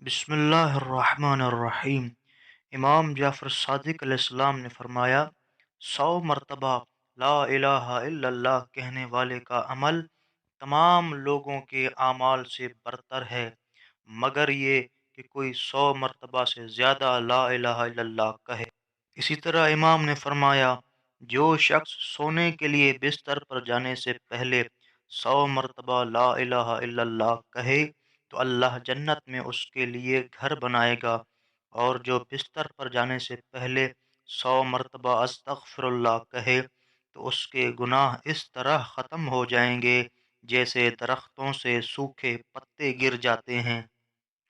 बिस्मिल्लाहिर्रहमानिर्रहीम। इमाम जाफ़र सादिक अलैहिस्सलाम ने फरमाया, 100 मरतबा ला इलाहा इल्लल्लाह कहने वाले का अमल तमाम लोगों के आमाल से बरतर है, मगर ये कि कोई 100 मरतबा से ज़्यादा ला इलाहा इल्लल्लाह कहे। इसी तरह इमाम ने फरमाया, जो शख्स सोने के लिए बिस्तर पर जाने से पहले 100 मरतबा ला इलाहा इल्लल्लाह कहे तो अल्लाह जन्नत में उसके लिए घर बनाएगा, और जो बिस्तर पर जाने से पहले 100 मरतबा अस्तगफिरुल्लाह कहे तो उसके गुनाह इस तरह ख़त्म हो जाएंगे जैसे दरख्तों से सूखे पत्ते गिर जाते हैं।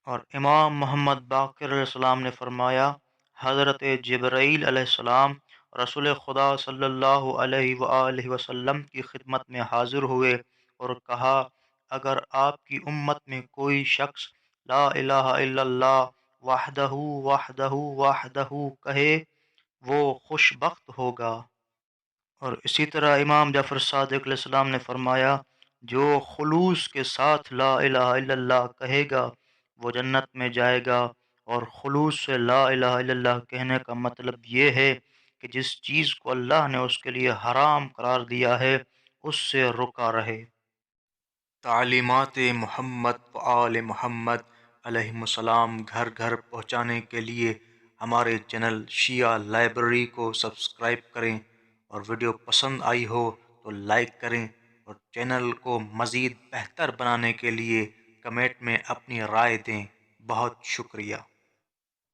और इमाम मोहम्मद बाक़िर अलैहिस्सलाम ने फरमाया, हज़रत जिब्राईल अलैहिस्सलाम रसूल खुदा सल्लल्लाहु अलैहि वसल्लम की खिदमत में हाज़िर हुए और कहा, अगर आपकी उम्मत में कोई शख्स ला इलाहा इल्लल्लाह वहदहू वहदहू वहदहू कहे, वो खुशबख्त होगा। और इसी तरह इमाम जाफ़र सादिक अलैहिस्सलाम ने फरमाया, जो खुलूस के साथ ला इलाहा इल्लल्लाह कहेगा वो जन्नत में जाएगा। और खुलूस से ला इलाहा इल्लल्लाह कहने का मतलब ये है कि जिस चीज़ को अल्लाह ने उसके लिए हराम करार दिया है उससे रुका रहे। तालीमात मोहम्मद व आल मोहम्मद अलैहिस्सलाम घर घर पहुँचाने के लिए हमारे चैनल शिया लाइब्रेरी को सब्सक्राइब करें, और वीडियो पसंद आई हो तो लाइक करें, और चैनल को मज़ीद बेहतर बनाने के लिए कमेंट में अपनी राय दें। बहुत शुक्रिया।